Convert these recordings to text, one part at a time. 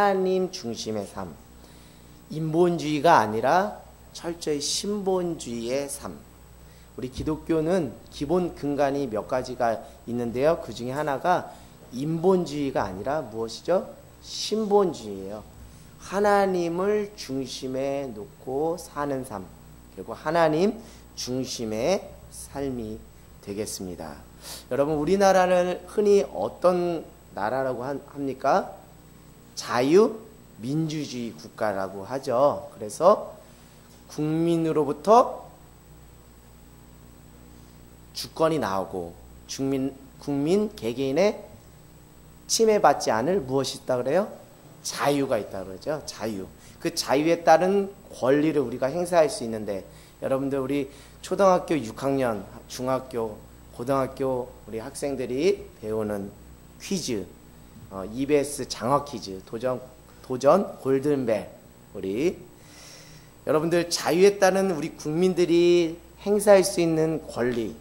하나님 중심의 삶. 인본주의가 아니라 철저히 신본주의의 삶. 우리 기독교는 기본 근간이 몇 가지가 있는데요. 그 중에 하나가 인본주의가 아니라 무엇이죠? 신본주의예요. 하나님을 중심에 놓고 사는 삶. 그리고 하나님 중심의 삶이 되겠습니다. 여러분, 우리나라는 흔히 어떤 나라라고 합니까? 자유민주주의 국가라고 하죠. 그래서 국민으로부터 주권이 나오고 국민 개개인의 침해받지 않을 무엇이 있다 그래요? 자유가 있다 그러죠. 자유. 그 자유에 따른 권리를 우리가 행사할 수 있는데, 여러분들 우리 초등학교 6학년, 중학교, 고등학교 우리 학생들이 배우는 퀴즈, EBS 장어 퀴즈, 도전 골든벨, 우리 여러분들 자유에 따른 우리 국민들이 행사할 수 있는 권리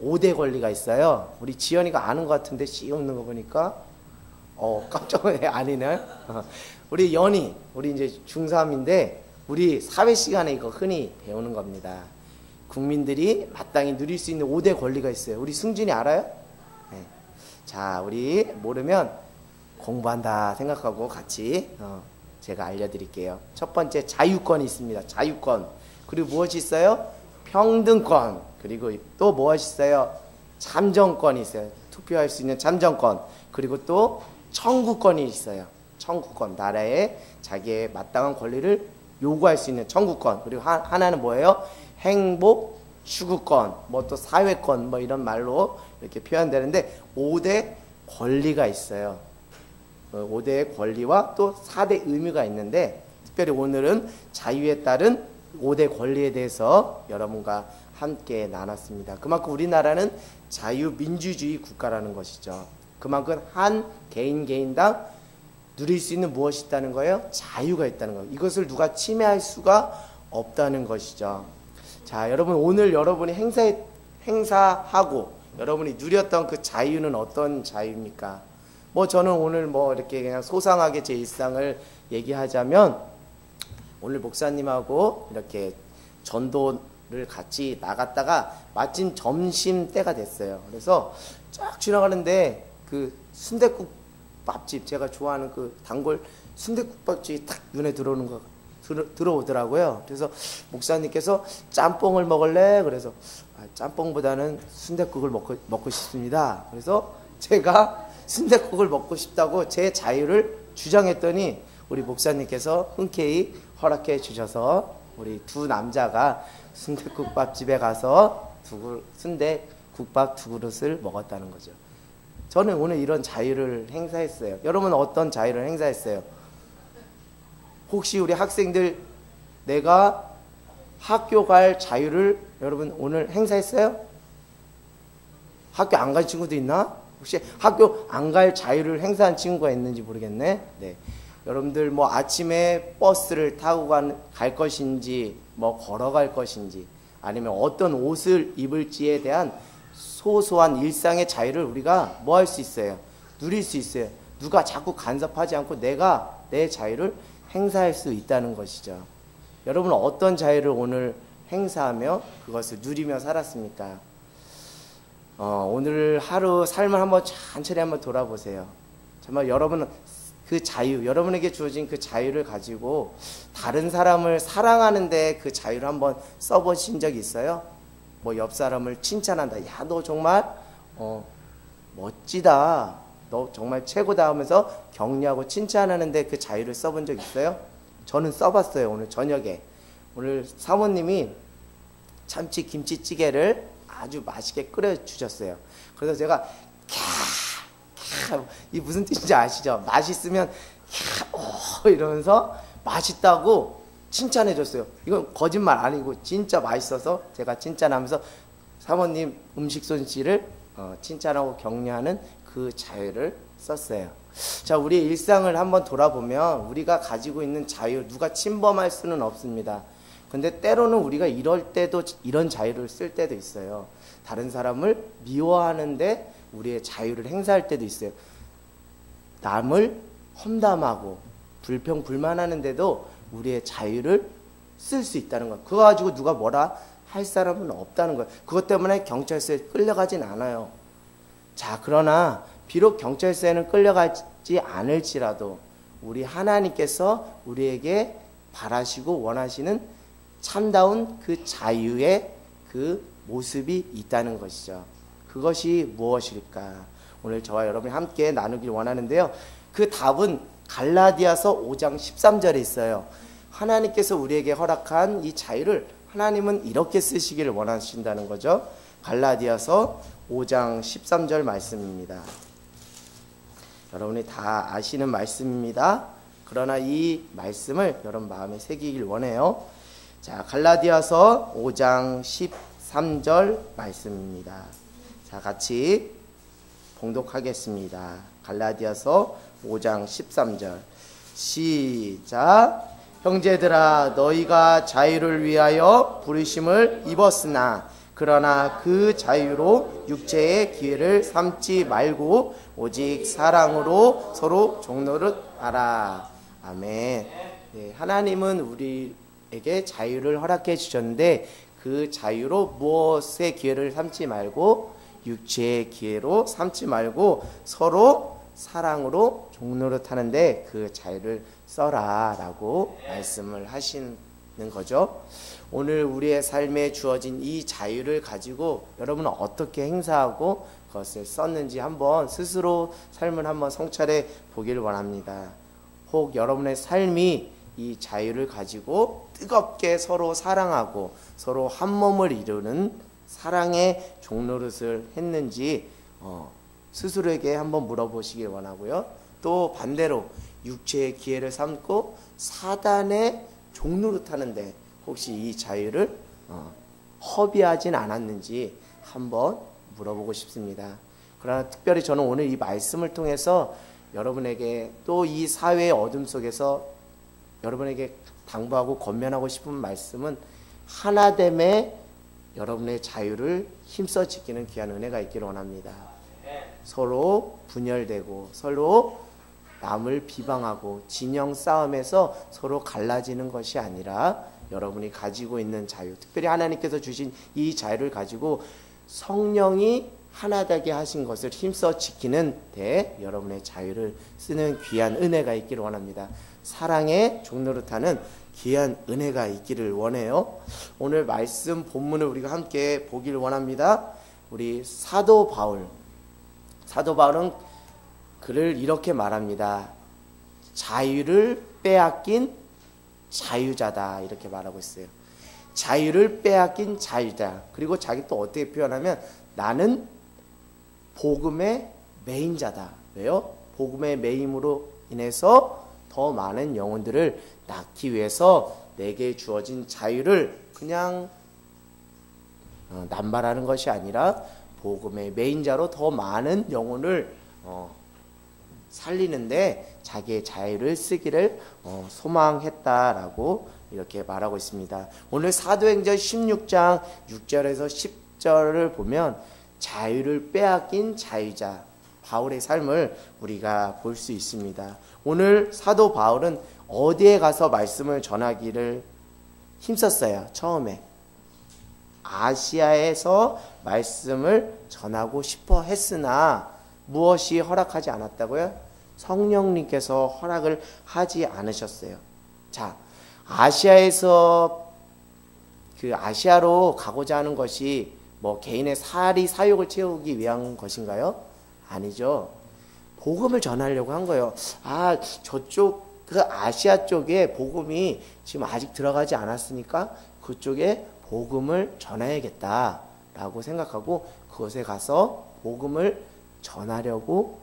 5대 권리가 있어요. 우리 지연이가 아는 것 같은데 씌우는 거 보니까 깜짝 놀래. 아니네. 우리 연희, 우리 이제 중3인데 우리 사회 시간에 이거 흔히 배우는 겁니다. 국민들이 마땅히 누릴 수 있는 5대 권리가 있어요. 우리 승진이 알아요? 네. 자, 우리 모르면 공부한다 생각하고 같이 제가 알려드릴게요. 첫 번째, 자유권이 있습니다. 자유권. 그리고 무엇이 있어요? 평등권. 그리고 또 무엇이 있어요? 참정권이 있어요. 투표할 수 있는 참정권. 그리고 또 청구권이 있어요. 청구권. 나라에 자기의 마땅한 권리를 요구할 수 있는 청구권. 그리고 하나는 뭐예요? 행복 추구권, 뭐 또 사회권, 뭐 이런 말로 이렇게 표현되는데 5대 권리가 있어요. 5대의 권리와 또 4대 의무가 있는데, 특별히 오늘은 자유에 따른 5대 권리에 대해서 여러분과 함께 나눴습니다. 그만큼 우리나라는 자유민주주의 국가라는 것이죠. 그만큼 한 개인당 누릴 수 있는 무엇이 있다는 거예요? 자유가 있다는 거예요. 이것을 누가 침해할 수가 없다는 것이죠. 자, 여러분, 오늘 여러분이 행사하고 여러분이 누렸던 그 자유는 어떤 자유입니까? 뭐 저는 오늘 뭐 이렇게 그냥 소상하게 제 일상을 얘기하자면, 오늘 목사님하고 이렇게 전도를 같이 나갔다가 마침 점심 때가 됐어요. 그래서 쫙 지나가는데 그 순댓국밥집, 제가 좋아하는 그 단골 순댓국밥집이 딱 눈에 들어오더라고요. 그래서 목사님께서 짬뽕을 먹을래? 그래서 짬뽕보다는 순댓국을 먹고 싶습니다. 그래서 제가 순댓국을 먹고 싶다고 제 자유를 주장했더니 우리 목사님께서 흔쾌히 허락해 주셔서 우리 두 남자가 순댓국밥집에 가서 순댓국밥 2그릇을 먹었다는 거죠. 저는 오늘 이런 자유를 행사했어요. 여러분은 어떤 자유를 행사했어요? 혹시 우리 학생들 내가 학교 갈 자유를 여러분 오늘 행사했어요? 학교 안 갈 친구도 있나? 혹시 학교 안 갈 자유를 행사한 친구가 있는지 모르겠네. 네. 여러분들 뭐 아침에 버스를 타고 갈 것인지, 뭐 걸어갈 것인지, 아니면 어떤 옷을 입을지에 대한 소소한 일상의 자유를 우리가 뭐 할 수 있어요? 누릴 수 있어요. 누가 자꾸 간섭하지 않고 내가 내 자유를 행사할 수 있다는 것이죠. 여러분은 어떤 자유를 오늘 행사하며 그것을 누리며 살았습니까? 오늘 하루 삶을 한번 천천히 한번 돌아보세요. 정말 여러분은 그 자유, 여러분에게 주어진 그 자유를 가지고 다른 사람을 사랑하는데 그 자유를 한번 써보신 적이 있어요? 뭐 옆 사람을 칭찬한다. 야, 너 정말 멋지다. 너 정말 최고다 하면서 격려하고 칭찬하는데 그 자유를 써본 적 있어요? 저는 써봤어요. 오늘 저녁에. 오늘 사모님이 참치 김치찌개를 아주 맛있게 끓여주셨어요. 그래서 제가 이 무슨 뜻인지 아시죠? 맛있으면 이러면서 맛있다고 칭찬해 줬어요. 이건 거짓말 아니고 진짜 맛있어서 제가 칭찬하면서 사모님 음식 솜씨를 칭찬하고 격려하는 그 자유를 썼어요. 자, 우리의 일상을 한번 돌아보면 우리가 가지고 있는 자유, 누가 침범할 수는 없습니다. 근데 때로는 우리가 이럴 때도 이런 자유를 쓸 때도 있어요. 다른 사람을 미워하는데 우리의 자유를 행사할 때도 있어요. 남을 험담하고 불평불만하는데도 우리의 자유를 쓸 수 있다는 거예요. 그거 가지고 누가 뭐라 할 사람은 없다는 거예요. 그것 때문에 경찰서에 끌려가진 않아요. 자, 그러나 비록 경찰서에는 끌려가지 않을지라도 우리 하나님께서 우리에게 바라시고 원하시는 참다운 그 자유의 그 모습이 있다는 것이죠. 그것이 무엇일까? 오늘 저와 여러분이 함께 나누길 원하는데요. 그 답은 갈라디아서 5장 13절에 있어요. 하나님께서 우리에게 허락한 이 자유를 하나님은 이렇게 쓰시기를 원하신다는 거죠. 갈라디아서 5장 13절 말씀입니다. 여러분이 다 아시는 말씀입니다. 그러나 이 말씀을 여러분 마음에 새기길 원해요. 자, 갈라디아서 5장 13절 말씀입니다. 자, 같이 봉독하겠습니다. 갈라디아서 5장 13절 시작. 형제들아, 너희가 자유를 위하여 부르심을 입었으나 그러나 그 자유로 육체의 기회를 삼지 말고 오직 사랑으로 서로 종노릇하라. 아멘. 네, 하나님은 우리에게 자유를 허락해 주셨는데 그 자유로 무엇의 기회를 삼지 말고 육체의 기회로 삼지 말고 서로 사랑으로 종노릇하는데 그 자유를 써라 라고 말씀을 하시는 거죠. 오늘 우리의 삶에 주어진 이 자유를 가지고 여러분은 어떻게 행사하고 그것을 썼는지 한번 스스로 삶을 한번 성찰해 보기를 원합니다. 혹 여러분의 삶이 이 자유를 가지고 뜨겁게 서로 사랑하고 서로 한 몸을 이루는 사랑의 종노릇을 했는지 스스로에게 한번 물어보시길 원하고요. 또 반대로 육체의 기회를 삼고 사단의 종노릇하는데 혹시 이 자유를 허비하진 않았는지 한번 물어보고 싶습니다. 그러나 특별히 저는 오늘 이 말씀을 통해서 여러분에게 또 이 사회의 어둠 속에서 여러분에게 당부하고 권면하고 싶은 말씀은 하나됨에 여러분의 자유를 힘써 지키는 귀한 은혜가 있기를 원합니다. 서로 분열되고 서로 남을 비방하고 진영 싸움에서 서로 갈라지는 것이 아니라 여러분이 가지고 있는 자유, 특별히 하나님께서 주신 이 자유를 가지고 성령이 하나되게 하신 것을 힘써 지키는 데 여러분의 자유를 쓰는 귀한 은혜가 있기를 원합니다. 사랑의 종노릇하는 귀한 은혜가 있기를 원해요. 오늘 말씀 본문을 우리가 함께 보기를 원합니다. 우리 사도 바울은 그를 이렇게 말합니다. 자유를 빼앗긴 자유자다 이렇게 말하고 있어요. 자유를 빼앗긴 자유자. 그리고 자기 또 어떻게 표현하면 나는 복음의 매임자다. 왜요? 복음의 매임으로 인해서 더 많은 영혼들을 낳기 위해서 내게 주어진 자유를 그냥 남발하는 것이 아니라 복음의 매임자로 더 많은 영혼을 살리는데 자기의 자유를 쓰기를 소망했다라고 이렇게 말하고 있습니다. 오늘 사도행전 16장 6절에서 10절을 보면 자유를 빼앗긴 자유자 바울의 삶을 우리가 볼 수 있습니다. 오늘 사도 바울은 어디에 가서 말씀을 전하기를 힘썼어요? 처음에 아시아에서 말씀을 전하고 싶어 했으나 무엇이 허락하지 않았다고요? 성령님께서 허락을 하지 않으셨어요. 자, 아시아에서 그 아시아로 가고자 하는 것이 뭐 개인의 사욕을 채우기 위한 것인가요? 아니죠. 복음을 전하려고 한 거예요. 저쪽 그 아시아 쪽에 복음이 지금 아직 들어가지 않았으니까 그쪽에 복음을 전해야겠다라고 생각하고 그곳에 가서 복음을 전하려고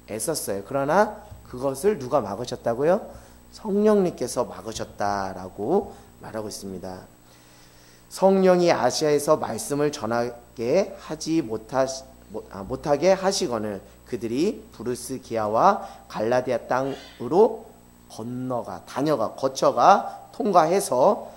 애썼어요. 그러나 그것을 누가 막으셨다고요? 성령님께서 막으셨다라고 말하고 있습니다. 성령이 아시아에서 말씀을 전하게 못하게 하시거늘 그들이 부르스기아와 갈라디아 땅으로 거쳐가 통과해서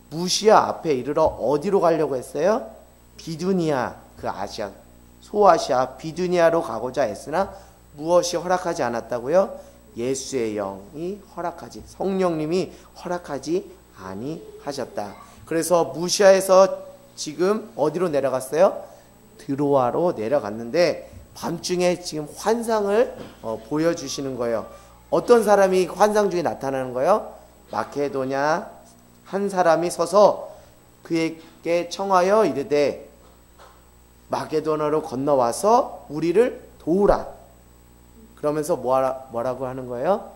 무시아 앞에 이르러 어디로 가려고 했어요? 비두니아, 그 아시아 소아시아 비두니아로 가고자 했으나 무엇이 허락하지 않았다고요? 예수의 영이 허락하지, 성령님이 허락하지 아니하셨다. 그래서 무시아에서 지금 어디로 내려갔어요? 드로아로 내려갔는데 밤중에 지금 환상을 보여주시는 거예요. 어떤 사람이 환상 중에 나타나는 거예요? 마케도냐 한 사람이 서서 그에게 청하여 이르되 마게도나로 건너와서 우리를 도우라. 그러면서 뭐라고 하는 거예요?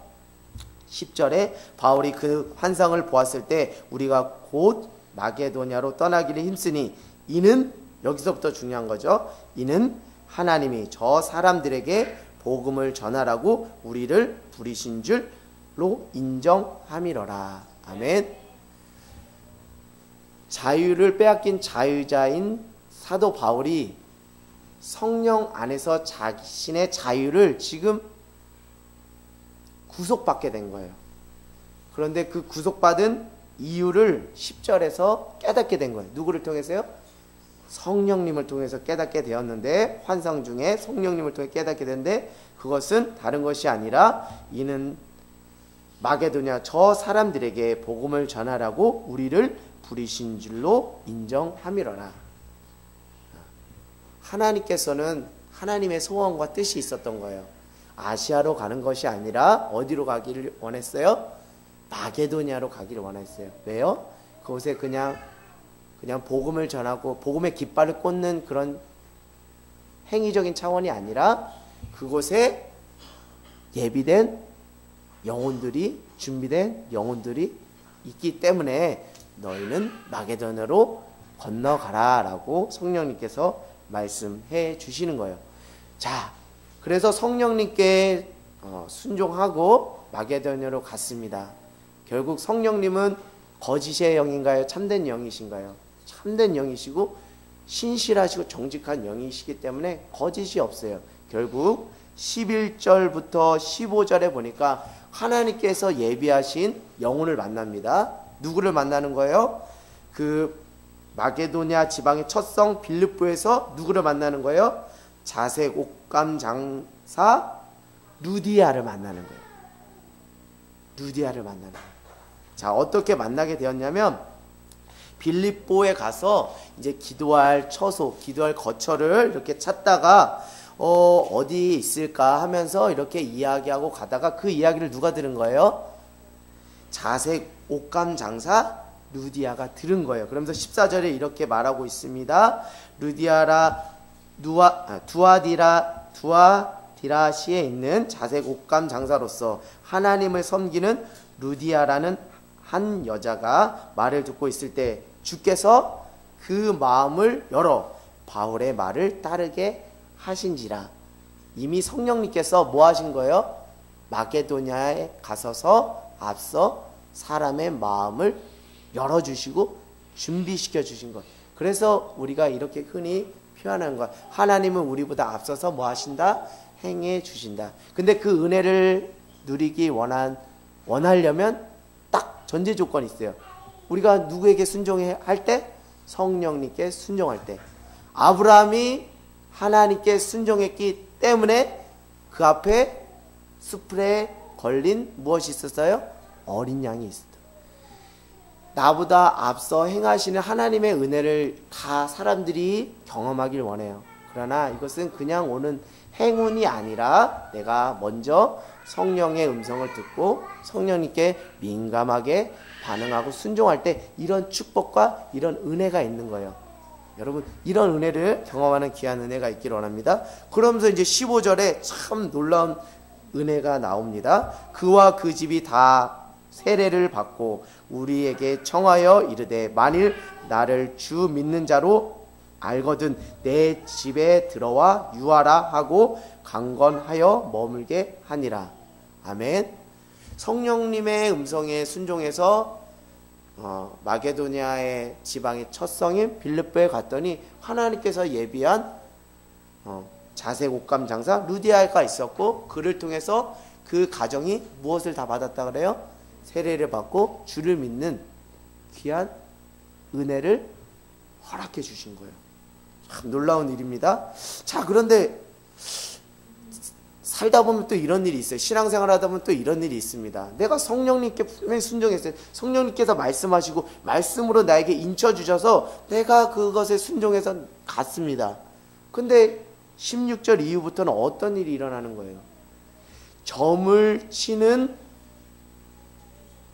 10절에 바울이 그 환상을 보았을 때 우리가 곧 마게도냐로 떠나기를 힘쓰니 이는, 여기서부터 중요한 거죠, 이는 하나님이 저 사람들에게 복음을 전하라고 우리를 부리신 줄로 인정함이러라. 아멘. 자유를 빼앗긴 자유자인 사도 바울이 성령 안에서 자신의 자유를 지금 구속받게 된 거예요. 그런데 그 구속받은 이유를 10절에서 깨닫게 된 거예요. 누구를 통해서요? 성령님을 통해서 깨닫게 되었는데, 환상 중에 성령님을 통해 깨닫게 됐는데, 그것은 다른 것이 아니라 이는 마게도냐 저 사람들에게 복음을 전하라고 우리를 부리신 줄로 인정함이러라. 하나님께서는 하나님의 소원과 뜻이 있었던 거예요. 아시아로 가는 것이 아니라 어디로 가기를 원했어요? 마게도냐로 가기를 원했어요. 왜요? 그곳에 그냥 복음을 전하고 복음의 깃발을 꽂는 그런 행위적인 차원이 아니라 그곳에 예비된 영혼들이, 준비된 영혼들이 있기 때문에 너희는 마게도냐로 건너가라 라고 성령님께서 말씀해 주시는 거예요. 자, 그래서 성령님께 순종하고 마게도냐로 갔습니다. 결국 성령님은 거짓의 영인가요? 참된 영이신가요? 참된 영이시고 신실하시고 정직한 영이시기 때문에 거짓이 없어요. 결국 11절부터 15절에 보니까 하나님께서 예비하신 영혼을 만납니다. 누구를 만나는 거예요? 그 마게도냐 지방의 첫 성 빌립보에서 누구를 만나는 거예요? 자색 옷감 장사 루디아를 만나는 거예요. 루디아를 만나는 거예요. 자, 어떻게 만나게 되었냐면 빌립보에 가서 이제 기도할 처소, 기도할 거처를 이렇게 찾다가 어디 있을까 하면서 이렇게 이야기하고 가다가 그 이야기를 누가 들은 거예요? 자색 옷감 장사 루디아가 들은 거예요. 그러면서 14절에 이렇게 말하고 있습니다. 두아디라시에 있는 자색 옷감 장사로서 하나님을 섬기는 루디아라는 한 여자가 말을 듣고 있을 때 주께서 그 마음을 열어 바울의 말을 따르게 하신지라. 이미 성령님께서 뭐 하신 거예요? 마게도냐에 가서서 앞서 사람의 마음을 열어주시고 준비시켜 주신 것. 그래서 우리가 이렇게 흔히 표현하는 것, 하나님은 우리보다 앞서서 뭐 하신다? 행해 주신다. 근데 그 은혜를 누리기 원하려면 딱 전제 조건이 있어요. 우리가 누구에게 순종할 때? 성령님께 순종할 때. 아브라함이 하나님께 순종했기 때문에 그 앞에 숯불에 걸린 무엇이 있었어요? 어린 양이 있었다. 나보다 앞서 행하시는 하나님의 은혜를 다 사람들이 경험하길 원해요. 그러나 이것은 그냥 오는 행운이 아니라 내가 먼저 성령의 음성을 듣고 성령님께 민감하게 반응하고 순종할 때 이런 축복과 이런 은혜가 있는 거예요. 여러분, 이런 은혜를 경험하는 귀한 은혜가 있기를 원합니다. 그러면서 이제 15절에 참 놀라운 은혜가 나옵니다. 그와 그 집이 다 세례를 받고 우리에게 청하여 이르되 만일 나를 주 믿는 자로 알거든 내 집에 들어와 유하라 하고 강건하여 머물게 하니라. 아멘. 성령님의 음성에 순종해서 마게도냐의 지방의 첫 성인 빌립보에 갔더니 하나님께서 예비한 자색 옷감 장사 루디아가 있었고, 그를 통해서 그 가정이 무엇을 다 받았다 그래요? 세례를 받고 주를 믿는 귀한 은혜를 허락해 주신 거예요. 참 놀라운 일입니다. 자, 그런데 살다 보면 또 이런 일이 있어요. 신앙생활 하다 보면 또 이런 일이 있습니다. 내가 성령님께 분명히 순종했어요. 성령님께서 말씀하시고 말씀으로 나에게 인쳐주셔서 내가 그것에 순종해서 갔습니다. 근데 16절 이후부터는 어떤 일이 일어나는 거예요? 점을 치는,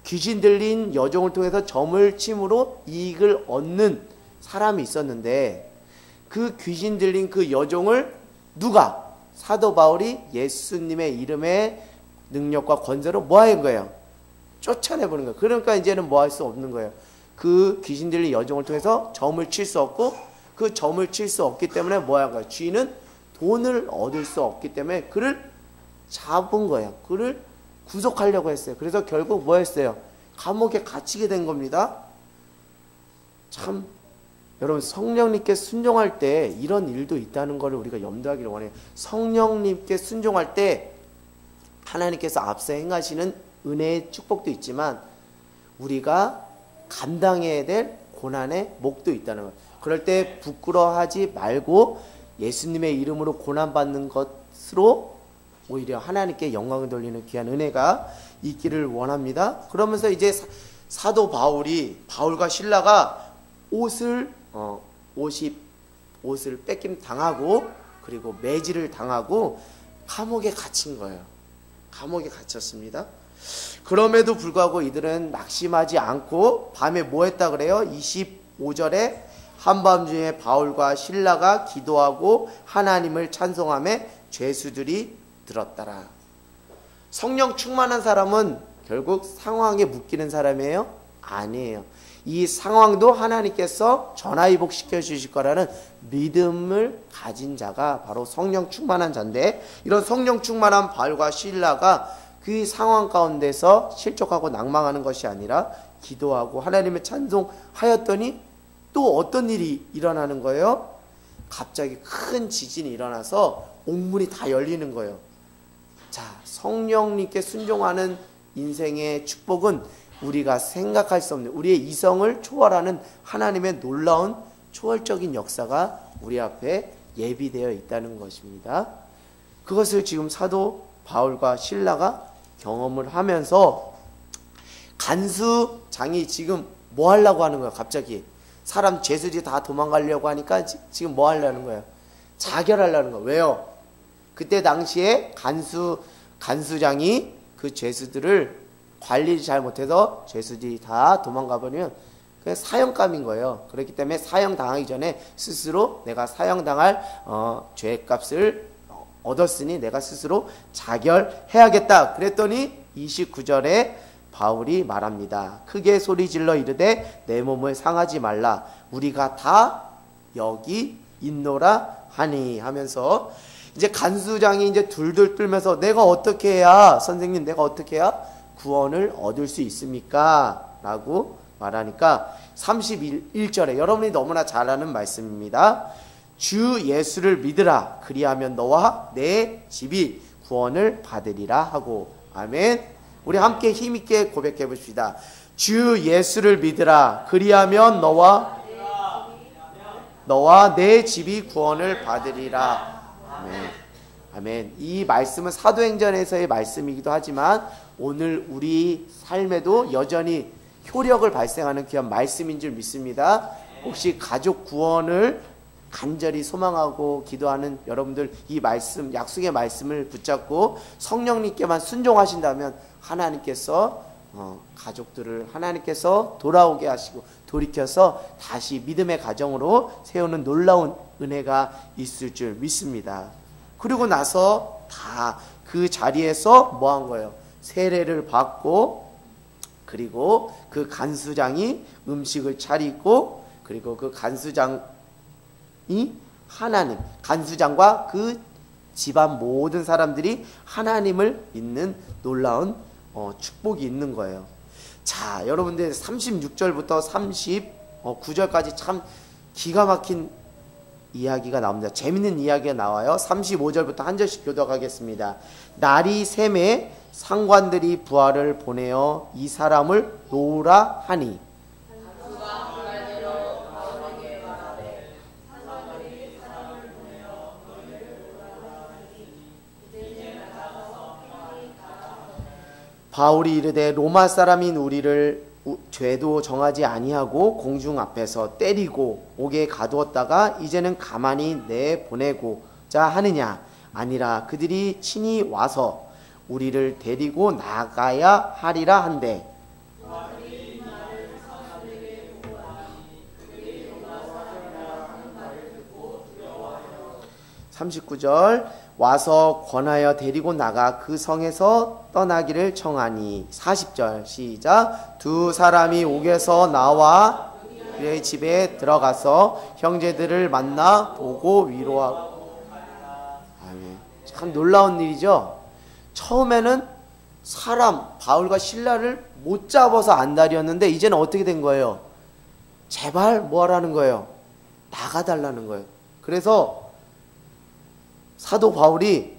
귀신 들린 여종을 통해서 점을 침으로 이익을 얻는 사람이 있었는데, 그 귀신 들린 그 여종을 누가? 사도 바울이 예수님의 이름의 능력과 권세로 뭐 하는 거예요? 쫓아내보는 거예요. 그러니까 이제는 뭐 할 수 없는 거예요. 그 귀신 들린 여종을 통해서 점을 칠 수 없고, 그 점을 칠 수 없기 때문에 뭐 하는 거예요? 쥐는 돈을 얻을 수 없기 때문에 그를 잡은 거예요. 그를 구속하려고 했어요. 그래서 결국 뭐 했어요? 감옥에 갇히게 된 겁니다. 참, 여러분, 성령님께 순종할 때 이런 일도 있다는 것을 우리가 염두하기를 원해요. 성령님께 순종할 때 하나님께서 앞서 행하시는 은혜의 축복도 있지만 우리가 감당해야 될 고난의 몫도 있다는 거예요. 그럴 때 부끄러워하지 말고 예수님의 이름으로 고난받는 것으로 오히려 하나님께 영광을 돌리는 귀한 은혜가 있기를 원합니다. 그러면서 이제 사도 바울과 실라가 옷을 뺏김 당하고, 그리고 매질을 당하고 감옥에 갇힌 거예요. 감옥에 갇혔습니다. 그럼에도 불구하고 이들은 낙심하지 않고 밤에 뭐 했다 그래요? 25절에 한밤중에 바울과 실라가 기도하고 하나님을 찬송하며 죄수들이 들었더라. 성령 충만한 사람은 결국 상황에 묶이는 사람이에요? 아니에요. 이 상황도 하나님께서 전화위복시켜 주실 거라는 믿음을 가진 자가 바로 성령 충만한 자인데, 이런 성령 충만한 바울과 실라가 그 상황 가운데서 실족하고 낭망하는 것이 아니라 기도하고 하나님을 찬송하였더니 또 어떤 일이 일어나는 거예요? 갑자기 큰 지진이 일어나서 옥문이 다 열리는 거예요. 자, 성령님께 순종하는 인생의 축복은 우리가 생각할 수 없는, 우리의 이성을 초월하는 하나님의 놀라운 초월적인 역사가 우리 앞에 예비되어 있다는 것입니다. 그것을 지금 사도 바울과 실라가 경험을 하면서 간수장이 지금 뭐 하려고 하는 거예요? 갑자기 사람 죄수들이 다 도망가려고 하니까 지금 뭐 하려는 거예요? 자결하려는 거예요. 왜요? 그때 당시에 간수장이 그 죄수들을 관리를 잘 못해서 죄수들이 다 도망가 버리면 그게 사형감인 거예요. 그렇기 때문에 사형당하기 전에 스스로 내가 사형당할 죄값을 얻었으니 내가 스스로 자결해야겠다. 그랬더니 29절에 바울이 말합니다. 크게 소리질러 이르되 내 몸을 상하지 말라. 우리가 다 여기 있노라 하니 하면서 이제 간수장이 이제 둘둘 떨면서 내가 어떻게 해야, 선생님 내가 어떻게 해야 구원을 얻을 수 있습니까? 라고 말하니까 31절에 여러분이 너무나 잘 아는 말씀입니다. 주 예수를 믿으라. 그리하면 너와 내 집이 구원을 받으리라 하고. 아멘. 우리 함께 힘있게 고백해 봅시다. 주 예수를 믿으라. 그리하면 너와 내 집이 구원을 받으리라. 아멘. 아멘. 이 말씀은 사도행전에서의 말씀이기도 하지만 오늘 우리 삶에도 여전히 효력을 발생하는 귀한 말씀인 줄 믿습니다. 혹시 가족 구원을 간절히 소망하고 기도하는 여러분들, 이 말씀, 약속의 말씀을 붙잡고 성령님께만 순종하신다면 하나님께서 가족들을 하나님께서 돌아오게 하시고 돌이켜서 다시 믿음의 가정으로 세우는 놀라운 은혜가 있을 줄 믿습니다. 그리고 나서 다 그 자리에서 뭐 한 거예요? 세례를 받고, 그리고 그 간수장이 음식을 차리고, 그리고 그 간수장이 하나님, 간수장과 그 집안 모든 사람들이 하나님을 믿는 놀라운 축복이 있는 거예요. 자, 여러분들 36절부터 39절까지 참 기가 막힌 이야기가 나옵니다. 재밌는 이야기가 나와요. 35절부터 한 절씩 교독하겠습니다. 날이 샘에 상관들이 부하를 보내어 이 사람을 놓으라 하니 바울이 이르되 로마 사람인 우리를 죄도 정하지 아니하고 공중 앞에서 때리고 옥에 가두었다가 이제는 가만히 내보내고자 하느냐? 아니라 그들이 친히 와서 우리를 데리고 나가야 하리라 한대. 39절 와서 권하여 데리고 나가 그 성에서 떠나기를 청하니. 40절 시작. 두 사람이 옥에서 나와 그의 집에 들어가서 형제들을 만나 보고 위로하고. 아멘. 참 놀라운 일이죠. 처음에는 사람 바울과 실라를 못 잡아서 안달이었는데 이제는 어떻게 된 거예요? 제발 뭐 하라는 거예요? 나가달라는 거예요. 그래서 사도 바울이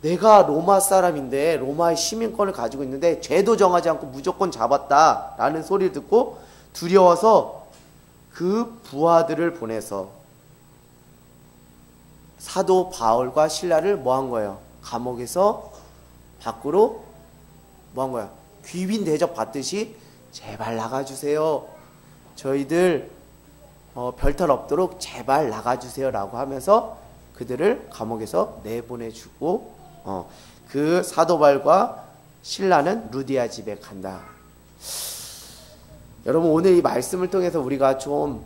내가 로마 사람인데 로마의 시민권을 가지고 있는데 죄도 정하지 않고 무조건 잡았다라는 소리를 듣고 두려워서 그 부하들을 보내서 사도 바울과 실라를 뭐 한 거예요? 감옥에서 밖으로 뭐 한 거야? 귀빈 대접 받듯이 제발 나가주세요. 저희들 별탈 없도록 제발 나가주세요 라고 하면서 그들을 감옥에서 내보내주고 그 사도 바울과 실라는 루디아 집에 간다. 여러분 오늘 이 말씀을 통해서 우리가 좀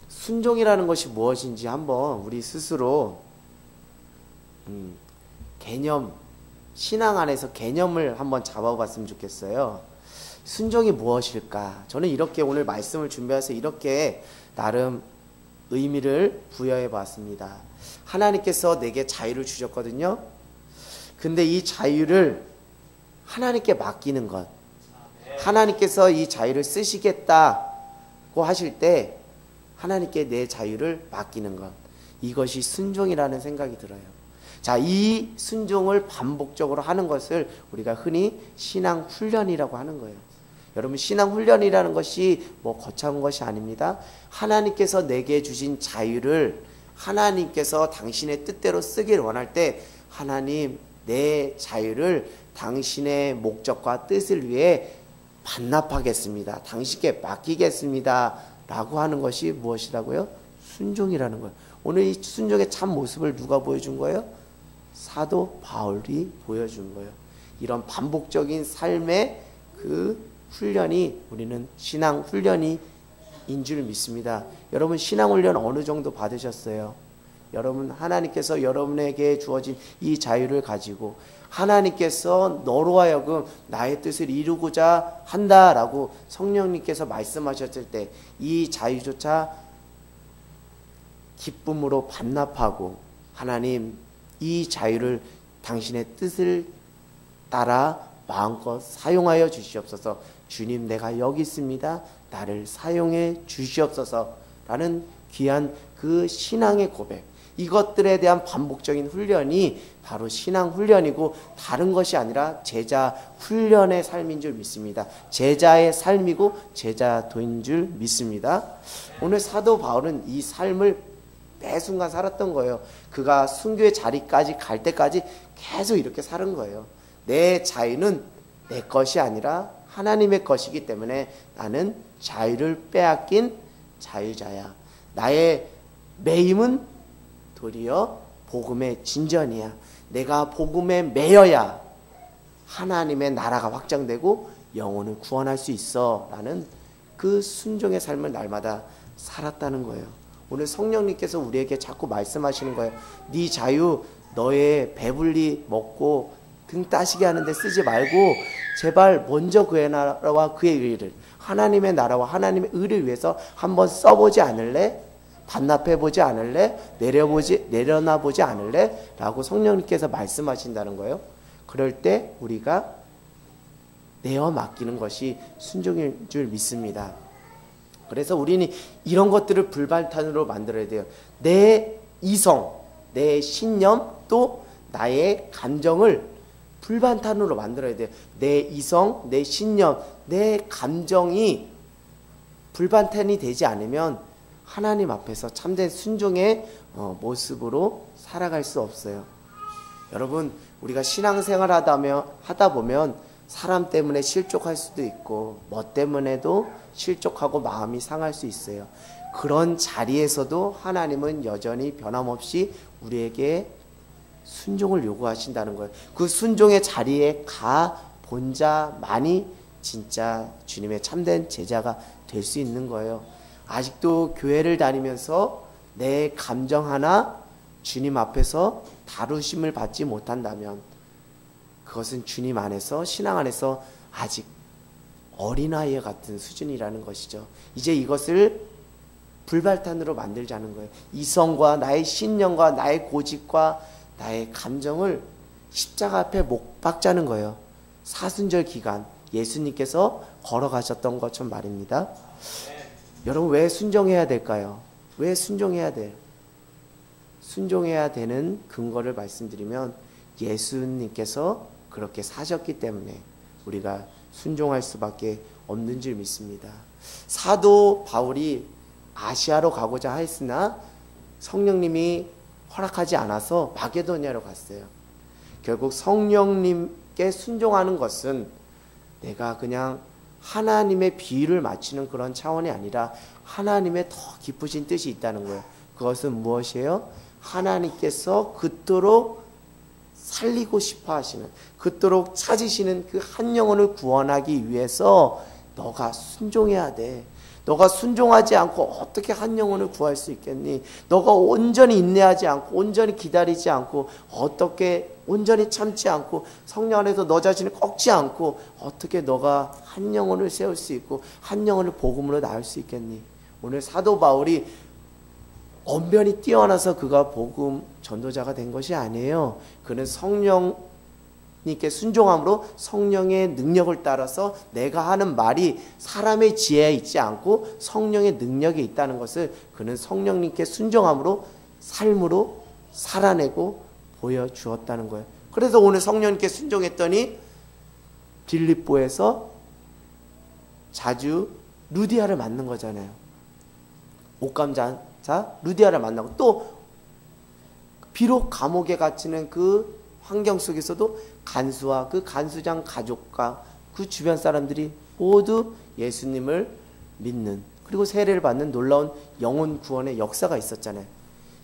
순종이라는 것이 무엇인지 한번 우리 스스로 개념, 신앙 안에서 개념을 한번 잡아봤으면 좋겠어요. 순종이 무엇일까? 저는 이렇게 오늘 말씀을 준비해서 이렇게 나름 의미를 부여해 봤습니다. 하나님께서 내게 자유를 주셨거든요. 근데 이 자유를 하나님께 맡기는 것, 하나님께서 이 자유를 쓰시겠다고 하실 때 하나님께 내 자유를 맡기는 것, 이것이 순종이라는 생각이 들어요. 자, 이 순종을 반복적으로 하는 것을 우리가 흔히 신앙 훈련이라고 하는 거예요. 여러분 신앙 훈련이라는 것이 뭐 거창한 것이 아닙니다. 하나님께서 내게 주신 자유를 하나님께서 당신의 뜻대로 쓰길 원할 때 하나님 내 자유를 당신의 목적과 뜻을 위해 반납하겠습니다. 당신께 맡기겠습니다. 라고 하는 것이 무엇이라고요? 순종이라는 거예요. 오늘 이 순종의 참 모습을 누가 보여준 거예요? 사도 바울이 보여준 거예요. 이런 반복적인 삶의 그 훈련이 우리는 신앙 훈련이 인 줄 믿습니다. 여러분 신앙 훈련 어느 정도 받으셨어요? 여러분 하나님께서 여러분에게 주어진 이 자유를 가지고 하나님께서 너로 하여금 나의 뜻을 이루고자 한다라고 성령님께서 말씀하셨을 때 이 자유조차 기쁨으로 반납하고 하나님 이 자유를 당신의 뜻을 따라 마음껏 사용하여 주시옵소서. 주님 내가 여기 있습니다. 나를 사용해 주시옵소서 라는 귀한 그 신앙의 고백, 이것들에 대한 반복적인 훈련이 바로 신앙 훈련이고 다른 것이 아니라 제자 훈련의 삶인 줄 믿습니다. 제자의 삶이고 제자도인 줄 믿습니다. 오늘 사도 바울은 이 삶을 매 순간 살았던 거예요. 그가 순교의 자리까지 갈 때까지 계속 이렇게 사는 거예요. 내 자유는 내 것이 아니라 하나님의 것이기 때문에 나는 자유를 빼앗긴 자유자야. 나의 매임은 도리어 복음의 진전이야. 내가 복음에 매여야 하나님의 나라가 확장되고 영혼을 구원할 수 있어 라는 그 순종의 삶을 날마다 살았다는 거예요. 오늘 성령님께서 우리에게 자꾸 말씀하시는 거예요. 네 자유 너의 배불리 먹고 등 따시게 하는데 쓰지 말고 제발 먼저 그의 나라와 그의 의를, 하나님의 나라와 하나님의 의를 위해서 한번 써보지 않을래? 반납해보지 않을래? 내려놔보지 않을래? 라고 성령님께서 말씀하신다는 거예요. 그럴 때 우리가 내어 맡기는 것이 순종인 줄 믿습니다. 그래서 우리는 이런 것들을 불발탄으로 만들어야 돼요. 내 이성, 내 신념, 또 나의 감정을 불반탄으로 만들어야 돼요. 내 이성, 내 신념, 내 감정이 불반탄이 되지 않으면 하나님 앞에서 참된 순종의 모습으로 살아갈 수 없어요. 여러분 우리가 신앙생활 하다 보면 사람 때문에 실족할 수도 있고 뭐 때문에도 실족하고 마음이 상할 수 있어요. 그런 자리에서도 하나님은 여전히 변함없이 우리에게 순종을 요구하신다는 거예요. 그 순종의 자리에 가 본 자만이 진짜 주님의 참된 제자가 될 수 있는 거예요. 아직도 교회를 다니면서 내 감정 하나 주님 앞에서 다루심을 받지 못한다면 그것은 주님 안에서, 신앙 안에서 아직 어린아이와 같은 수준이라는 것이죠. 이제 이것을 불발탄으로 만들자는 거예요. 이성과 나의 신념과 나의 고집과 나의 감정을 십자가 앞에 못 박자는 거예요. 사순절 기간 예수님께서 걸어가셨던 것처럼 말입니다. 여러분, 왜 순종해야 될까요? 왜 순종해야 돼요? 순종해야 되는 근거를 말씀드리면 예수님께서 그렇게 사셨기 때문에 우리가 순종할 수밖에 없는 줄 믿습니다. 사도 바울이 아시아로 가고자 했으나 성령님이 허락하지 않아서 마게도냐로 갔어요. 결국 성령님께 순종하는 것은 내가 그냥 하나님의 비유를 맞추는 그런 차원이 아니라 하나님의 더 깊으신 뜻이 있다는 거예요. 그것은 무엇이에요? 하나님께서 그토록 살리고 싶어 하시는, 그토록 찾으시는 그 한 영혼을 구원하기 위해서 너가 순종해야 돼. 너가 순종하지 않고 어떻게 한 영혼을 구할 수 있겠니? 너가 온전히 인내하지 않고 온전히 기다리지 않고 어떻게 온전히 참지 않고 성령 안에서 너 자신을 꺾지 않고 어떻게 너가 한 영혼을 세울 수 있고 한 영혼을 복음으로 낳을 수 있겠니? 오늘 사도 바울이 언변이 뛰어나서 그가 복음 전도자가 된 것이 아니에요. 그는 성령님께 순종함으로 성령의 능력을 따라서 내가 하는 말이 사람의 지혜에 있지 않고 성령의 능력에 있다는 것을 그는 성령님께 순종함으로 삶으로 살아내고 보여주었다는 거예요. 그래서 오늘 성령님께 순종했더니 빌립보에서 자주 루디아를 만난 거잖아요. 옷감자 루디아를 만나고 또 비록 감옥에 갇히는 그 환경 속에서도 간수와 그 간수장 가족과 그 주변 사람들이 모두 예수님을 믿는, 그리고 세례를 받는 놀라운 영혼 구원의 역사가 있었잖아요.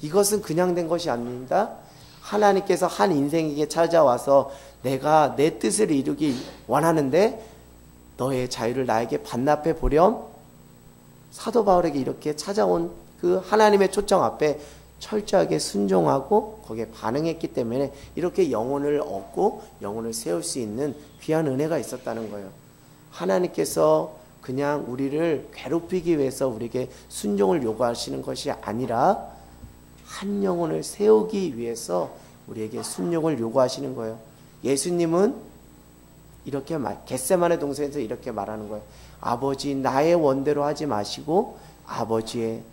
이것은 그냥 된 것이 아닙니다. 하나님께서 한 인생에게 찾아와서 내가 내 뜻을 이루기 원하는데 너의 자유를 나에게 반납해 보렴. 사도 바울에게 이렇게 찾아온 그 하나님의 초청 앞에 철저하게 순종하고 거기에 반응했기 때문에 이렇게 영혼을 얻고 영혼을 세울 수 있는 귀한 은혜가 있었다는 거예요. 하나님께서 그냥 우리를 괴롭히기 위해서 우리에게 순종을 요구하시는 것이 아니라 한 영혼을 세우기 위해서 우리에게 순종을 요구하시는 거예요. 예수님은 이렇게 겟세마네 동산에서 이렇게 말하는 거예요. 아버지, 나의 원대로 하지 마시고 아버지의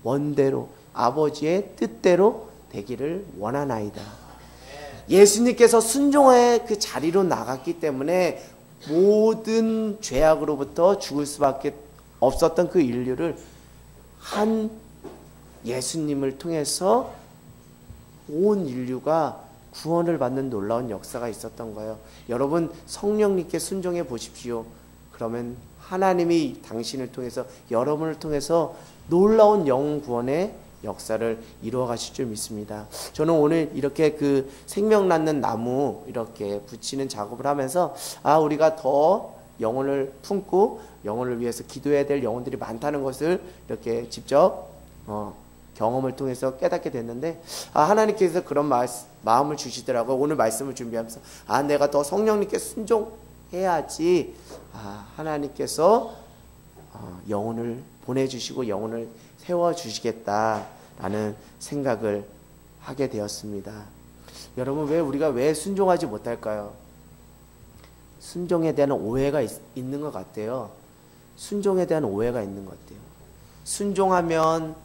원대로, 아버지의 뜻대로 되기를 원하나이다. 예수님께서 순종의 그 자리로 나갔기 때문에 모든 죄악으로부터 죽을 수밖에 없었던 그 인류를 한 예수님을 통해서 온 인류가 구원을 받는 놀라운 역사가 있었던 거예요. 여러분, 성령님께 순종해 보십시오. 그러면 하나님이 당신을 통해서, 여러분을 통해서 놀라운 영혼 구원의 역사를 이루어 가실 줄 믿습니다. 저는 오늘 이렇게 그 생명 낳는 나무 이렇게 붙이는 작업을 하면서 우리가 더 영혼을 품고 영혼을 위해서 기도해야 될 영혼들이 많다는 것을 이렇게 직접 경험을 통해서 깨닫게 됐는데 하나님께서 그런 마음을 주시더라고요. 오늘 말씀을 준비하면서 내가 더 성령님께 순종해야지 하나님께서 영혼을 보내주시고 영혼을 세워주시겠다라는 생각을 하게 되었습니다. 여러분, 우리가 왜 순종하지 못할까요? 순종에 대한 오해가 있는 것 같아요. 순종에 대한 오해가 있는 것 같아요. 순종하면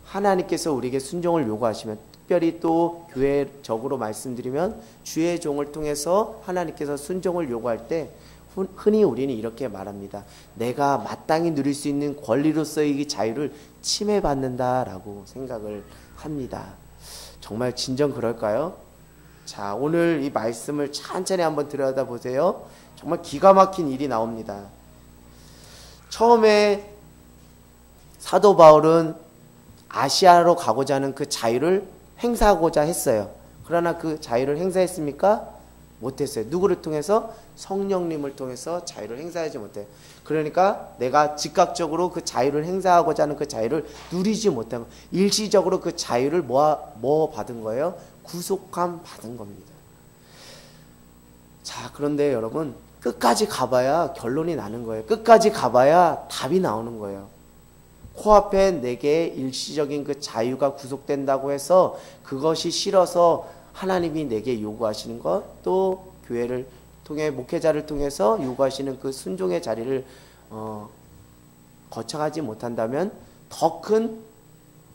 하나님께서 우리에게 순종을 요구하시면, 특별히 또 교회적으로 말씀드리면 주의 종을 통해서 하나님께서 순종을 요구할 때 흔히 우리는 이렇게 말합니다. 내가 마땅히 누릴 수 있는 권리로서의 이 자유를 침해받는다라고 생각을 합니다. 정말 진정 그럴까요? 자, 오늘 이 말씀을 천천히 한번 들여다보세요. 정말 기가 막힌 일이 나옵니다. 처음에 사도 바울은 아시아로 가고자 하는 그 자유를 행사하고자 했어요. 그러나 그 자유를 행사했습니까? 못했어요. 누구를 통해서? 성령님을 통해서 자유를 행사하지 못해요. 그러니까 내가 즉각적으로 그 자유를 행사하고자 하는 그 자유를 누리지 못한 거예요. 일시적으로 그 자유를 뭐 받은 거예요? 구속함 받은 겁니다. 자, 그런데 여러분, 끝까지 가봐야 결론이 나는 거예요. 끝까지 가봐야 답이 나오는 거예요. 코앞에 내게 일시적인 그 자유가 구속된다고 해서 그것이 싫어서 하나님이 내게 요구하시는 것, 또 교회를 통해 목회자를 통해서 요구하시는 그 순종의 자리를 거쳐가지 못한다면 더 큰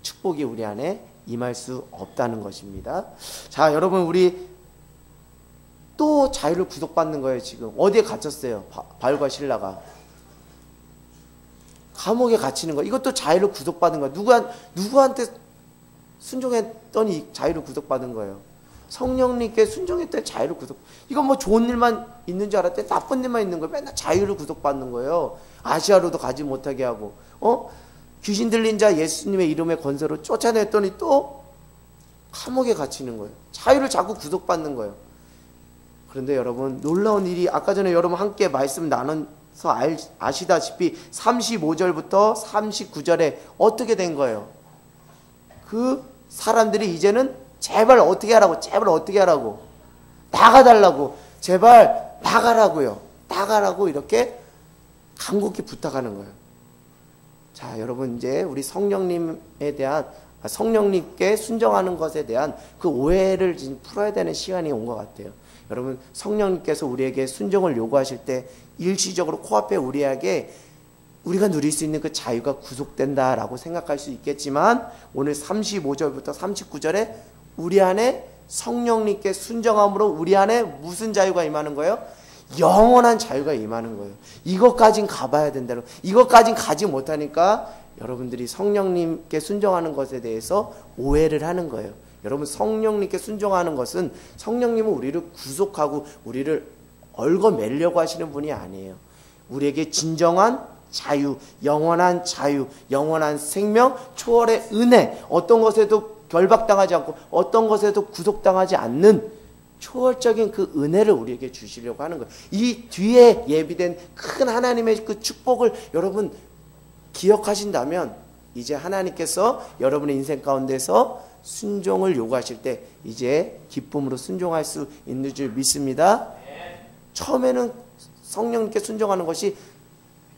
축복이 우리 안에 임할 수 없다는 것입니다. 자, 여러분, 우리 또 자유를 구속받는 거예요. 지금 어디에 갇혔어요? 바울과 실라가 감옥에 갇히는 거. 이것도 자유를 구속받은 거예요. 누구한테 순종했더니 자유를 구속받은 거예요? 성령님께 순종했더니 자유를 구속. 이건 뭐 좋은 일만 있는 줄 알았더니 나쁜 일만 있는 거예요. 맨날 자유를 구속받는 거예요. 아시아로도 가지 못하게 하고, 귀신 들린 자 예수님의 이름의 권세로 쫓아냈더니 또 감옥에 갇히는 거예요. 자유를 자꾸 구속받는 거예요. 그런데 여러분, 놀라운 일이 아까 전에 여러분 함께 말씀 나눠서 아시다시피 35절부터 39절에 어떻게 된 거예요? 그 사람들이 이제는 제발 어떻게 하라고 나가달라고, 제발 나가라고요. 나가라고 이렇게 간곡히 부탁하는 거예요. 자, 여러분, 이제 우리 성령님께 순종하는 것에 대한 그 오해를 지금 풀어야 되는 시간이 온 것 같아요. 여러분, 성령님께서 우리에게 순종을 요구하실 때 일시적으로 코앞에 우리가 누릴 수 있는 그 자유가 구속된다라고 생각할 수 있겠지만, 오늘 35절부터 39절에 우리 안에 성령님께 순종함으로 우리 안에 무슨 자유가 임하는 거예요? 영원한 자유가 임하는 거예요. 이것까진 가봐야 된다는, 이것까진 가지 못하니까 여러분들이 성령님께 순종하는 것에 대해서 오해를 하는 거예요. 여러분, 성령님께 순종하는 것은 성령님은 우리를 구속하고 우리를 얽어매려고 하시는 분이 아니에요. 우리에게 진정한 자유, 영원한 생명, 초월의 은혜, 어떤 것에도 결박당하지 않고 어떤 것에도 구속당하지 않는 초월적인 그 은혜를 우리에게 주시려고 하는 거예요. 이 뒤에 예비된 큰 하나님의 그 축복을 여러분 기억하신다면, 이제 하나님께서 여러분의 인생 가운데서 순종을 요구하실 때 이제 기쁨으로 순종할 수 있는 줄 믿습니다. 처음에는 성령님께 순종하는 것이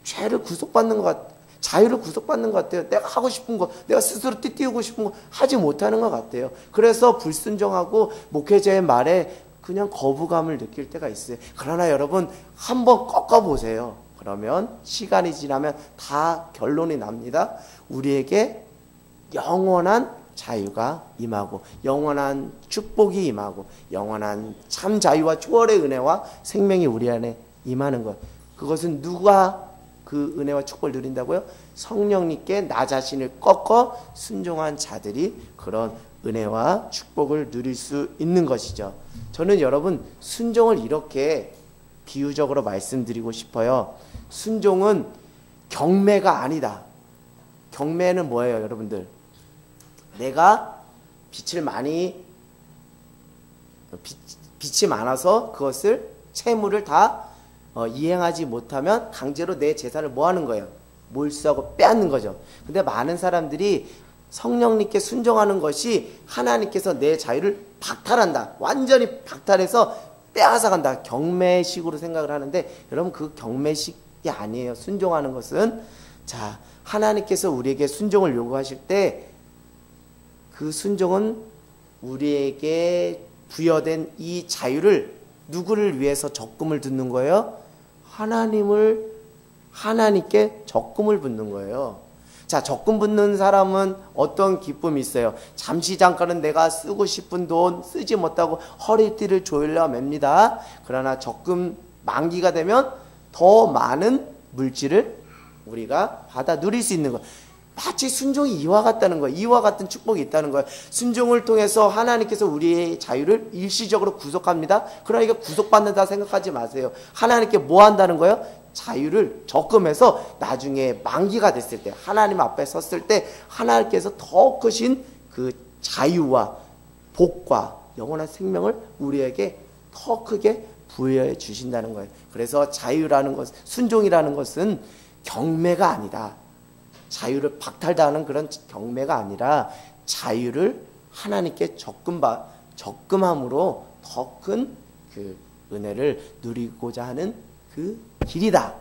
죄를 구속받는 것 같아요. 자유를 구속받는 것 같아요. 내가 하고 싶은 거, 내가 스스로 띠띠우고 싶은 거 하지 못하는 것 같아요. 그래서 불순종하고 목회자의 말에 그냥 거부감을 느낄 때가 있어요. 그러나 여러분, 한번 꺾어보세요. 그러면 시간이 지나면 다 결론이 납니다. 우리에게 영원한 자유가 임하고 영원한 축복이 임하고 영원한 참 자유와 초월의 은혜와 생명이 우리 안에 임하는 것. 그것은 누가 그 은혜와 축복을 누린다고요? 성령님께 나 자신을 꺾어 순종한 자들이 그런 은혜와 축복을 누릴 수 있는 것이죠. 저는 여러분, 순종을 이렇게 비유적으로 말씀드리고 싶어요. 순종은 경매가 아니다. 경매는 뭐예요, 여러분들? 내가 빚이 많아서 그것을 채무를 다 이행하지 못하면 강제로 내 재산을 뭐 하는 거예요? 몰수하고 빼앗는 거죠. 근데 많은 사람들이 성령님께 순종하는 것이 하나님께서 내 자유를 박탈한다, 완전히 박탈해서 빼앗아간다, 경매식으로 생각을 하는데, 여러분, 그 경매식이 아니에요. 순종하는 것은, 자, 하나님께서 우리에게 순종을 요구하실 때 그 순종은 우리에게 부여된 이 자유를 누구를 위해서 적금을 붓는 거예요? 하나님께 적금을 붓는 거예요. 자, 적금 붓는 사람은 어떤 기쁨이 있어요? 잠깐은 내가 쓰고 싶은 돈 쓰지 못하고 허리띠를 조일러 맵니다. 그러나 적금 만기가 되면 더 많은 물질을 우리가 받아 누릴 수 있는 것. 마치 순종이 이와 같다는 거예요. 이와 같은 축복이 있다는 거예요. 순종을 통해서 하나님께서 우리의 자유를 일시적으로 구속합니다. 그러나 이게 구속받는다 생각하지 마세요. 하나님께 뭐 한다는 거예요? 자유를 적금해서 나중에 만기가 됐을 때, 하나님 앞에 섰을 때 하나님께서 더 크신 그 자유와 복과 영원한 생명을 우리에게 더 크게 부여해 주신다는 거예요. 그래서 자유라는 것, 순종이라는 것은 경매가 아니다. 자유를 박탈당하는 그런 경매가 아니라 자유를 하나님께 적금함으로 더 큰 그 은혜를 누리고자 하는 그 길이다.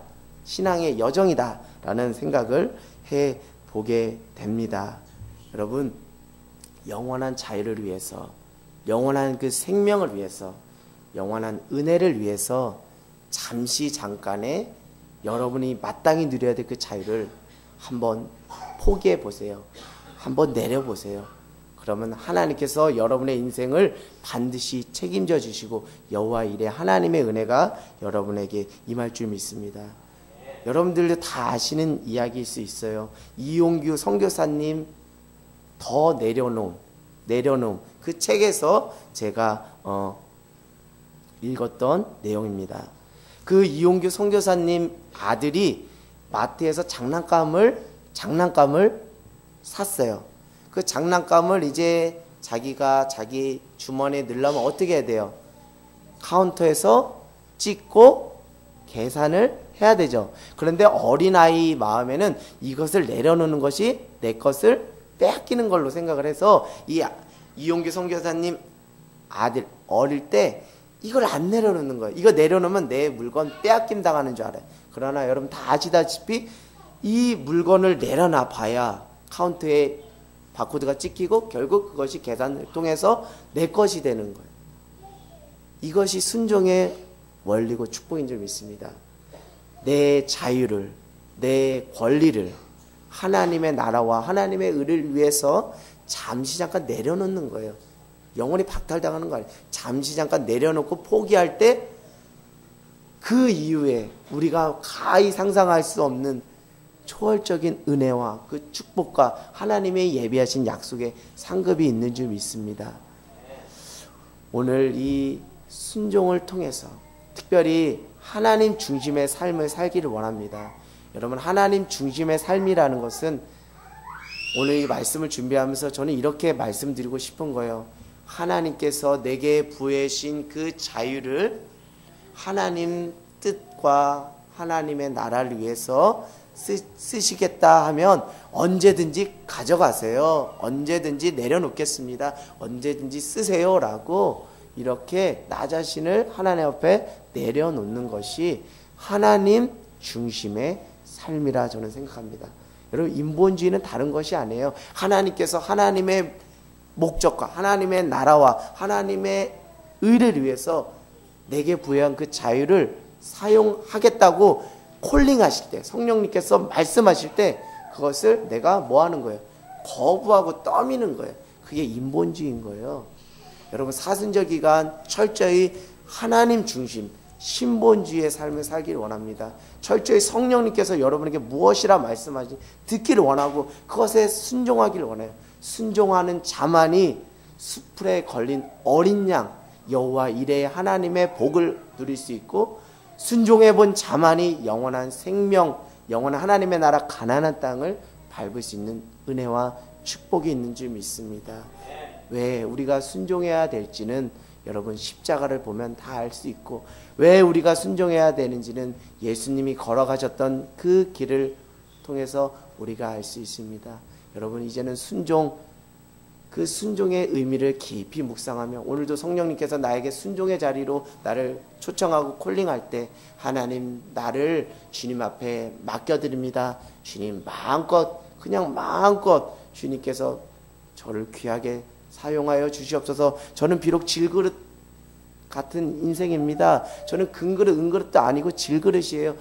신앙의 여정이다. 라는 생각을 해 보게 됩니다. 여러분, 영원한 자유를 위해서, 영원한 그 생명을 위해서, 영원한 은혜를 위해서 잠시 잠깐의 여러분이 마땅히 누려야 될 그 자유를 한번 포기해 보세요. 한번 내려보세요. 그러면 하나님께서 여러분의 인생을 반드시 책임져 주시고 여호와 이레 하나님의 은혜가 여러분에게 임할 줄 믿습니다. 여러분들도 다 아시는 이야기일 수 있어요. 이용규 선교사님 더 내려놓음 그 책에서 제가 읽었던 내용입니다. 그 이용규 선교사님 아들이 마트에서 장난감을 샀어요. 그 장난감을 이제 자기가 자기 주머니에 넣으려면 어떻게 해야 돼요? 카운터에서 찍고 계산을 해야 되죠. 그런데 어린아이 마음에는 이것을 내려놓는 것이 내 것을 빼앗기는 걸로 생각을 해서 이용규 선교사님 아들 어릴 때 이걸 안 내려놓는 거예요. 이거 내려놓으면 내 물건 빼앗김 당하는 줄 알아요. 그러나 여러분 다 아시다시피 이 물건을 내려놔 봐야 카운터에 바코드가 찍히고 결국 그것이 계산을 통해서 내 것이 되는 거예요. 이것이 순종의 원리고 축복인 줄 믿습니다. 내 자유를, 내 권리를 하나님의 나라와 하나님의 의를 위해서 잠시 잠깐 내려놓는 거예요. 영원히 박탈당하는 거 아니에요. 잠시 잠깐 내려놓고 포기할 때 그 이후에 우리가 가히 상상할 수 없는 초월적인 은혜와 그 축복과 하나님의 예비하신 약속의 상급이 있는 줄 믿습니다. 오늘 이 순종을 통해서 특별히 하나님 중심의 삶을 살기를 원합니다. 여러분, 하나님 중심의 삶이라는 것은 오늘 이 말씀을 준비하면서 저는 이렇게 말씀드리고 싶은 거예요. 하나님께서 내게 부여하신 그 자유를 하나님 뜻과 하나님의 나라를 위해서 쓰시겠다 하면 언제든지 가져가세요. 언제든지 내려놓겠습니다. 언제든지 쓰세요. 라고 이렇게 나 자신을 하나님 앞에 내려놓는 것이 하나님 중심의 삶이라 저는 생각합니다. 여러분, 인본주의는 다른 것이 아니에요. 하나님께서 하나님의 목적과 하나님의 나라와 하나님의 의를 위해서 내게 부여한 그 자유를 사용하겠다고 콜링하실 때, 성령님께서 말씀하실 때 그것을 내가 뭐 하는 거예요? 거부하고 떠미는 거예요. 그게 인본주의인 거예요. 여러분, 사순절 기간 철저히 하나님 중심, 신본주의의 삶을 살기를 원합니다. 철저히 성령님께서 여러분에게 무엇이라 말씀하시는지 듣기를 원하고 그것에 순종하기를 원해요. 순종하는 자만이 수풀에 걸린 어린 양 여호와 이레의 하나님의 복을 누릴 수 있고, 순종해 본 자만이 영원한 생명, 영원한 하나님의 나라 가나안 땅을 밟을 수 있는 은혜와 축복이 있는 줄 믿습니다. 왜 우리가 순종해야 될지는 여러분 십자가를 보면 다 알 수 있고, 왜 우리가 순종해야 되는지는 예수님이 걸어가셨던 그 길을 통해서 우리가 알 수 있습니다. 여러분, 이제는 그 순종의 의미를 깊이 묵상하며, 오늘도 성령님께서 나에게 순종의 자리로 나를 초청하고 콜링할 때, 하나님, 나를 주님 앞에 맡겨드립니다. 주님, 그냥 마음껏 주님께서 저를 귀하게 사용하여 주시옵소서. 저는 비록 질그릇 같은 인생입니다. 저는 금그릇, 은그릇도 아니고 질그릇이에요.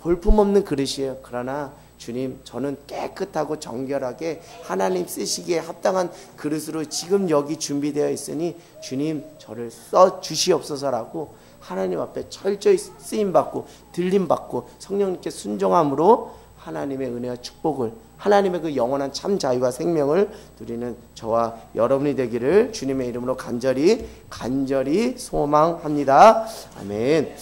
볼품없는 그릇이에요. 그러나 주님, 저는 깨끗하고 정결하게 하나님 쓰시기에 합당한 그릇으로 지금 여기 준비되어 있으니 주님, 저를 써 주시옵소서라고 하나님 앞에 철저히 쓰임받고 들림받고 성령님께 순종함으로 하나님의 은혜와 축복을, 하나님의 그 영원한 참 자유와 생명을 누리는 저와 여러분이 되기를 주님의 이름으로 간절히 소망합니다. 아멘.